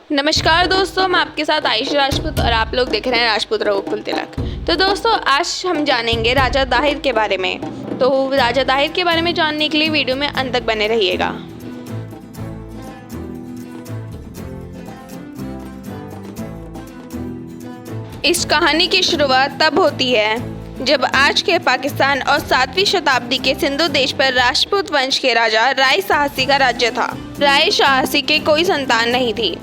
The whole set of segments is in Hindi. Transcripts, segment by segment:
नमस्कार दोस्तों, मैं आपके साथ आयुषी राजपूत और आप लोग देख रहे हैं राजपूत रघुकुल तिलक। तो दोस्तों, आज हम जानेंगे राजा दाहिर के बारे में। तो राजा दाहिर के बारे में जानने के लिए वीडियो में अंत तक बने रहिएगा। इस कहानी की शुरुआत तब होती है जब आज के पाकिस्तान और 7वीं शताब्दी के सिंधु देश पर राजपूत वंश के राजा राय साहसी का राज्य था। राय साहसी के कोई संतान नहीं थी,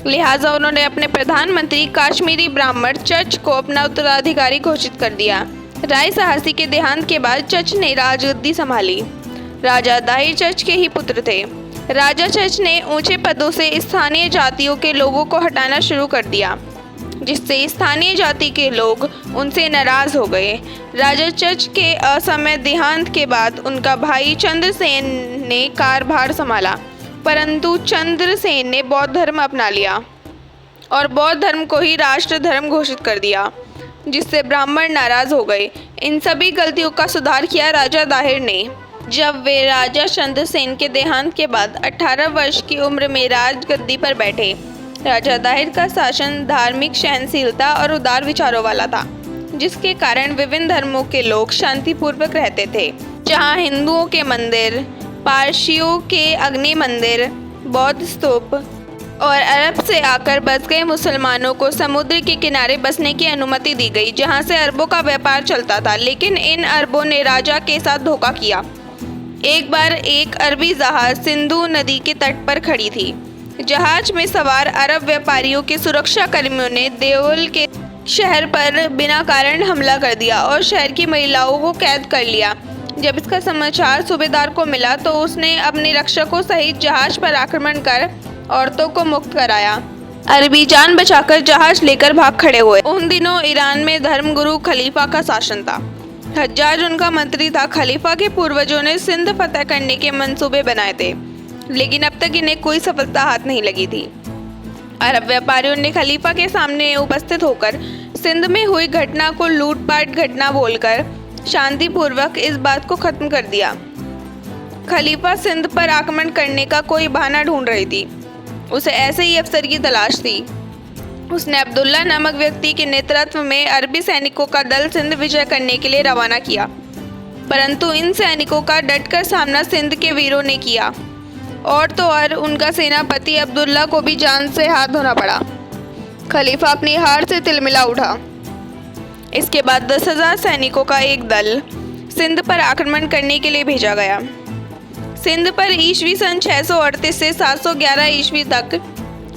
लिहाजा उन्होंने अपने प्रधानमंत्री काश्मीरी ब्राह्मण चच को अपना उत्तराधिकारी घोषित कर दिया। राय साहसी के देहांत के बाद चच ने राजगद्दी संभाली। राजा दाहिर चच के ही पुत्र थे। राजा चच ने ऊंचे पदों से स्थानीय जातियों के लोगों को हटाना शुरू कर दिया, जिससे स्थानीय जाति के लोग उनसे नाराज हो गए। राजा चच के असमय देहांत के बाद उनका भाई चंद्रसेन ने कारभार संभाला, परंतु चंद्रसेन ने बौद्ध धर्म अपना लिया और बौद्ध धर्म को ही राष्ट्र धर्म घोषित कर दिया, जिससे ब्राह्मण नाराज हो गए। इन सभी गलतियों का सुधार किया राजा दाहिर ने। जब वे राजा चंद्रसेन के देहांत के बाद 18 वर्ष की उम्र में राजगद्दी पर बैठे। राजा दाहिर का शासन धार्मिक सहनशीलता और उदार विचारों वाला था, जिसके कारण विभिन्न धर्मों के लोग शांतिपूर्वक रहते थे। जहां हिंदुओं के मंदिर, पारसियों के अग्नि मंदिर, बौद्ध स्तूप और अरब से आकर बस गए मुसलमानों को समुद्र के किनारे बसने की अनुमति दी गई, जहां से अरबों का व्यापार चलता था। लेकिन इन अरबों ने राजा के साथ धोखा किया। एक बार एक अरबी जहाज सिंधु नदी के तट पर खड़ी थी। जहाज में सवार अरब व्यापारियों के सुरक्षा कर्मियों ने देवल के शहर पर बिना कारण हमला कर दिया और शहर की महिलाओं को कैद कर लिया। जब इसका समाचार सूबेदार को मिला तो उसने अपने रक्षकों सहित जहाज पर आक्रमण कर औरतों को मुक्त कराया। अरबी जान बचाकर जहाज लेकर भाग खड़े हुए। उन दिनों ईरान में धर्मगुरु खलीफा का शासन था। हज्जाज उनका मंत्री था। खलीफा के पूर्वजों ने सिंध फतह करने के मंसूबे बनाए थे, लेकिन अब तक इन्हें कोई सफलता हाथ नहीं लगी थी। अरब व्यापारियों ने खलीफा के सामने उपस्थित होकर सिंध में हुई घटना को लूटपाट घटना बोलकर शांतिपूर्वक इस बात को खत्म कर दिया। खलीफा सिंध पर आक्रमण करने का कोई बहाना ढूंढ रही थी। उसे ऐसे ही अफसर की तलाश थी। उसने अब्दुल्ला नामक व्यक्ति के नेतृत्व में अरबी सैनिकों का दल सिंध विजय करने के लिए रवाना किया, परंतु इन सैनिकों का डटकर सामना सिंध के वीरों ने किया और तो और उनका सेनापति अब्दुल्ला को भी जान से हाथ धोना पड़ा। खलीफा अपनी हार से तिलमिला उठा। इसके बाद 10,000 सैनिकों का एक दल सिंध पर आक्रमण करने के लिए भेजा गया। सिंध पर ईस्वी सन 638 से 711 ईस्वी तक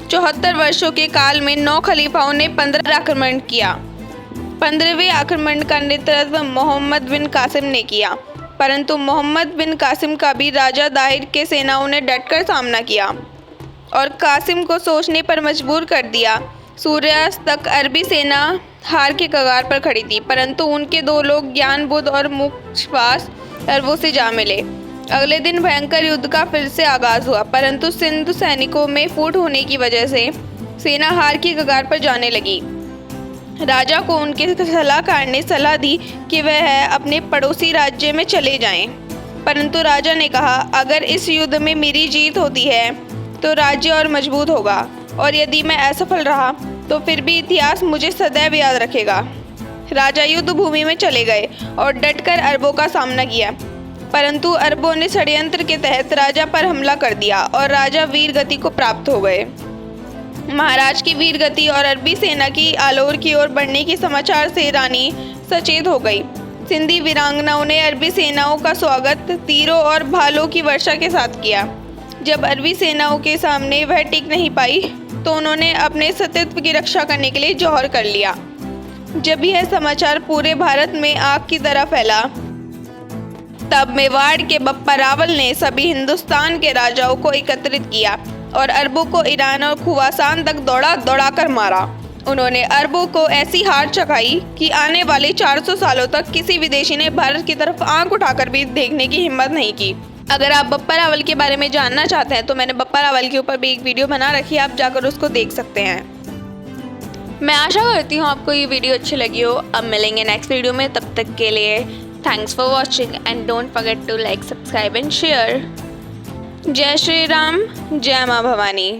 74 वर्षों के काल में 9 खलीफाओं ने 15 आक्रमण किया। 15वें आक्रमण का नेतृत्व मोहम्मद बिन कासिम ने किया, परंतु मोहम्मद बिन कासिम का भी राजा दाहिर के सेनाओं ने डटकर सामना किया और कासिम को सोचने पर मजबूर कर दिया। सूर्यास्त तक अरबी सेना हार के कगार पर खड़ी थी, परंतु उनके 2 लोग ज्ञान बुद्ध और मुक्शवास अरबों से जा मिले। अगले दिन भयंकर युद्ध का फिर से आगाज हुआ, परंतु सिंधु सैनिकों में फूट होने की वजह से सेना हार की कगार पर जाने लगी। राजा को उनके सलाहकार ने सलाह दी कि वह अपने पड़ोसी राज्य में चले जाएं, परंतु राजा ने कहा, अगर इस युद्ध में मेरी जीत होती है तो राज्य और मजबूत होगा, और यदि मैं असफल रहा तो फिर भी इतिहास मुझे सदैव याद रखेगा। राजा युद्ध भूमि में चले गए और डटकर अरबों का सामना किया, परंतु अरबों ने षड्यंत्र के तहत राजा पर हमला कर दिया और राजा वीर गति को प्राप्त हो गए। महाराज की वीर गति और अरबी सेना की आलोर की ओर बढ़ने के समाचार से रानी सचेत हो गई। सिंधी वीरांगनाओं ने अरबी सेनाओं का स्वागत तीरों और भालों की वर्षा के साथ किया। जब अरबी सेनाओं के सामने वह टिक नहीं पाई तो उन्होंने अपने सतीत्व की रक्षा करने के लिए जौहर कर लिया। जब यह समाचार पूरे भारत में आग की तरह फैला, तब मेवाड़ के बप्पा रावल ने सभी हिंदुस्तान के राजाओं को एकत्रित किया और अरबों को ईरान और खुरासान तक दौड़ा कर मारा। उन्होंने अरबों को ऐसी हार चखाई कि आने वाले 400 सालों तक किसी विदेशी ने भारत की तरफ आंख उठाकर भी देखने की हिम्मत नहीं की। अगर आप बप्पा रावल के बारे में जानना चाहते हैं तो मैंने बप्पा रावल के ऊपर भी एक वीडियो बना रखी है, आप जाकर उसको देख सकते हैं। मैं आशा करती हूँ आपको ये वीडियो अच्छी लगी हो। अब मिलेंगे नेक्स्ट वीडियो में, तब तक के लिए thanks for watching and don't forget to like, subscribe and share. जय श्री राम, जय माँ भवानी।